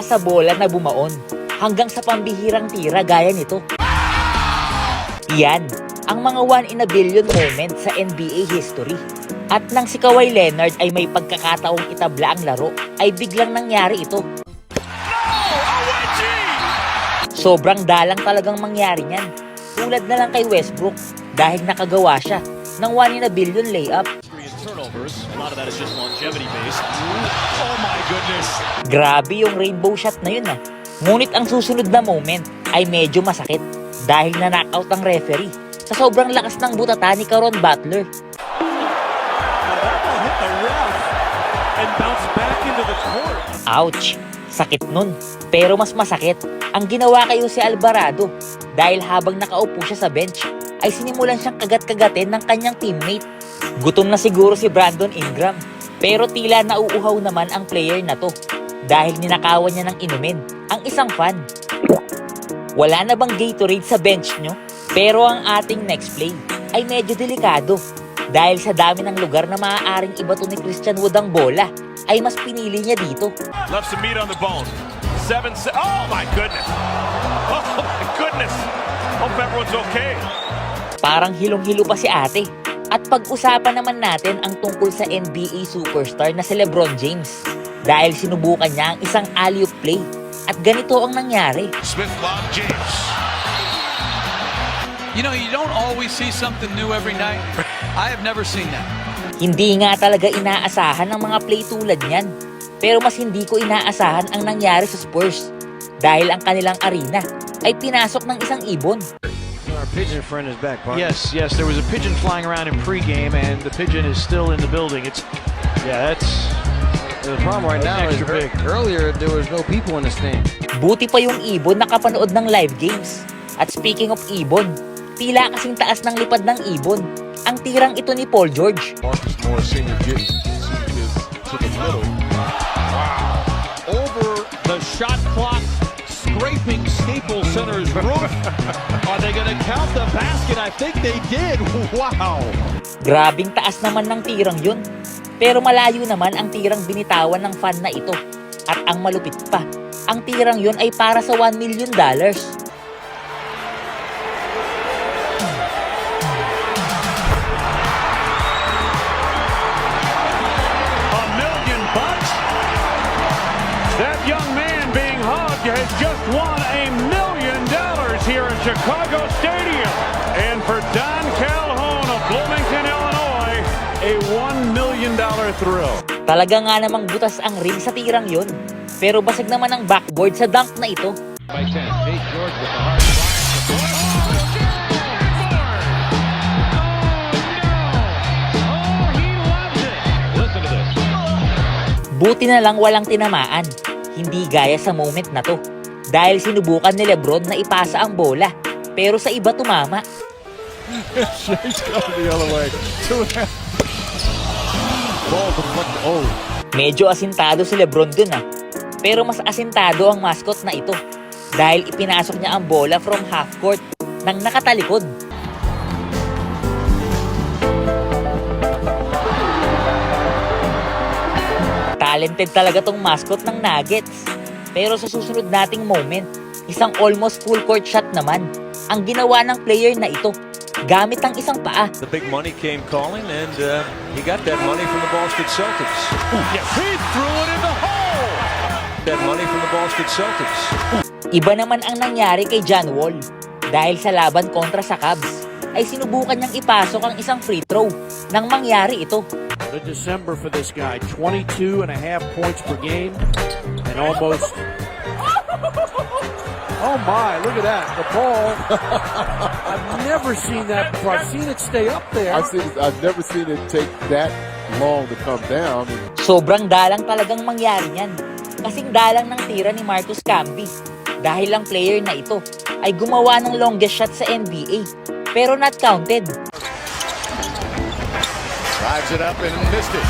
sa bola na bumaon hanggang sa pambihirang tira gaya nito. Iyan ang mga one-in-a-billion moment sa NBA history. At nang si Kawhi Leonard ay may pagkakataong itabla ang laro, ay biglang nangyari ito. Sobrang dalang talagang mangyari niyan. Tulad na lang kay Westbrook dahil nakagawa siya ng one-in-a-billion layup. Grabe yung rainbow shot na yun . Ngunit ang susunod na moment ay medyo masakit dahil na-knockout ang referee sa sobrang lakas ng butata ni Caron Butler. Ouch! Sakit nun. Pero mas masakit ang ginawa kay Jose Alvarado dahil habang nakaupo siya sa bench ay sinimulan siyang kagat-kagatin ng kanyang teammate. Gutom na siguro si Brandon Ingram pero tila nauuhaw naman ang player na to dahil ninakawan niya ng inumin ang isang fan. Wala na bang Gatorade sa bench nyo? Pero ang ating next play ay medyo delikado dahil sa dami ng lugar na maaaring ibato ni Christian Wood ang bola ay mas pinili niya dito. Left some meat on the bone. Oh my goodness. Oh my goodness. Hope everyone's okay. Parang hilong-hilo pa si ate. At pag-usapan naman natin ang tungkol sa NBA superstar na si LeBron James dahil sinubukan niya ang isang alley-oop play at ganito ang nangyari. Smith lob James. You know, you don't always see something new every night. I have never seen that. Hindi nga talaga inaasahan ng mga play tulad niyan. Pero mas hindi ko inaasahan ang nangyari sa Spurs dahil ang kanilang arena ay pinasok ng isang ibon. Our pigeon friend is back, partner. Yes, there was a pigeon flying around in pregame and the pigeon is still in the building. That's the problem right now is big. Earlier there was no people in the stand. Buti pa yung ibon nakapanood ng live games. At speaking of ibon, tila kasing taas ng lipad ng ibon ang tirang ito ni Paul George. Marcus Morris Sr. getting seated to the middle. Wow. Over the shot clock, scraping Staples Center's roof. Are they going to count the basket? I think they did. Wow. Grabing taas naman ng tirang yun. Pero malayo naman ang tirang binitawan ng fan na ito. At ang malupit pa, ang tirang yun ay para sa $1 million. That young man being hugged has just won $1 million here at Chicago Stadium. And for Don Calhoun of Bloomington, Illinois, a $1 million thrill. Talaga nga namang butas ang rim sa tirang yun. Pero basag naman ang backboard sa dunk na ito. By 10, Nate George with the hard Buti na lang walang tinamaan. Hindi gaya sa moment na to. Dahil sinubukan ni LeBron na ipasa ang bola. Pero sa iba tumama. Shay's coming the other way. Ball deflected. Oh. Medyo asintado si LeBron dun . Pero mas asintado ang mascot na ito. Dahil ipinasok niya ang bola from half court nang nakatalikod. Talented talaga tong mascot ng Nuggets. Pero sa susunod nating moment, isang almost full court shot naman ang ginawa ng player na ito gamit ang isang paa. The big money came calling and he got that money from the Boston Celtics. Yes, he threw it in the hole. That money from the Boston Celtics. Iba naman ang nangyari kay John Wall dahil sa laban kontra sa Cavs ay sinubukan niyang ipasok ang isang free throw nang mangyari ito. The December for this guy, 22.5 points per game and almost... Oh my, look at that. The ball, I've never seen that before. I've seen it stay up there. I've never seen it take that long to come down. Sobrang dalang talagang mangyari niyan. Kasing dalang ng tira ni Marcus Camby dahil ang player na ito ay gumawa ng longest shot sa NBA pero not counted. Drives it up and missed it.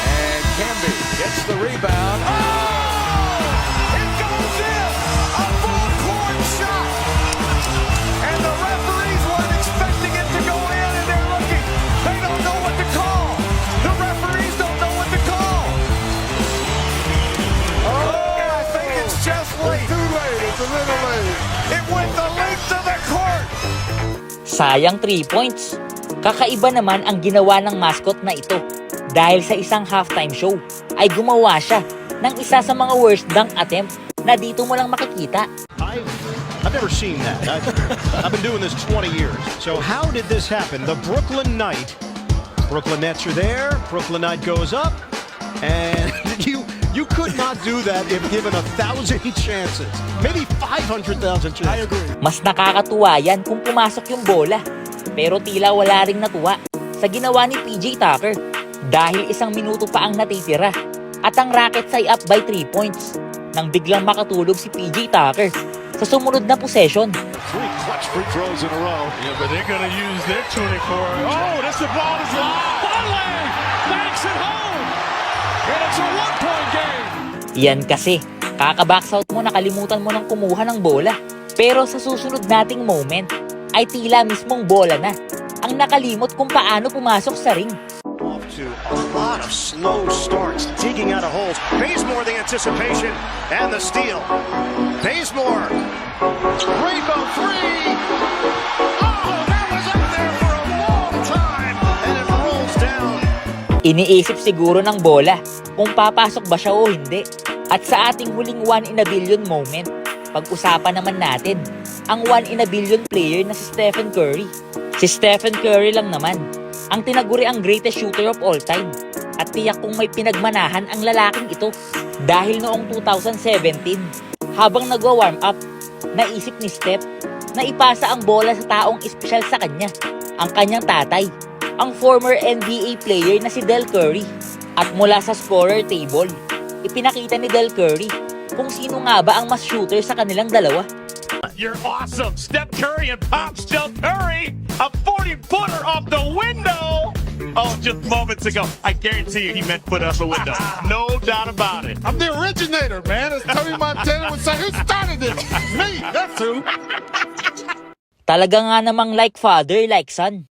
And Camby gets the rebound. Oh! It goes in! A full-court shot! And the referees weren't expecting it to go in, and they're looking. They don't know what to call. The referees don't know what to call. Oh! just late. Too late. It's a little late. It went the length of the court. Sayang 3 points. Kakaiba naman ang ginawa ng mascot na ito. Dahil sa isang halftime show, ay gumawa siya ng isa sa mga worst dunk attempt na dito mo lang makikita. I've never seen that. I've been doing this 20 years. So how did this happen? The Brooklyn Nets are there. Brooklyn Knight goes up, and you could not do that if given 1,000 chances, maybe 500,000 chances. I agree. Mas nakakatuwa yan kung pumasok yung bola. Pero tila wala ring natuwa sa ginawa ni PJ Tucker dahil 1 minuto pa ang natitira at ang Rockets ay up by 3 points nang biglang makatulog si PJ Tucker sa sumunod na possession. 3 clutch free throws in a row. Yeah, but they're going to use their 24. Oh, this the ball is lost. Volley! Banks it home! And it's a 1-point game. Yan kasi, kaka-box out mo nakalimutan mo nang kumuha ng bola. Pero sa susunod nating moment, ay tila mismong bola na ang nakalimot kung paano pumasok sa ring. Off to a lot of slow starts, digging out of holes. Bazemore the anticipation and the steal. Bazemore, rainbow three. Oh, that was up there for a long time, and it rolls down. Iniisip siguro ng bola kung papasok ba siya o hindi. At sa ating huling 1 in a billion moment, pag-usapan naman natin ang 1 in a billion player na si Stephen Curry. Si Stephen Curry lang naman ang tinaguri ang greatest shooter of all time. At tiyak kung may pinagmanahan ang lalaking ito. Dahil noong 2017, habang nagwa-warm up, naisip ni Steph na ipasa ang bola sa taong espesyal sa kanya, ang kanyang tatay, ang former NBA player na si Del Curry. At mula sa scorer table, ipinakita ni Del Curry kung sino nga ba ang mas shooter sa kanilang dalawa. You're awesome. Steph Curry and Pop Steph Curry. A 40-footer off the window. Oh, just moments ago. I guarantee you he meant put up the window. No doubt about it. I'm the originator, man. As Tony Montana would say, who started this? Me. That's who. Talaga nga namang like father, like son.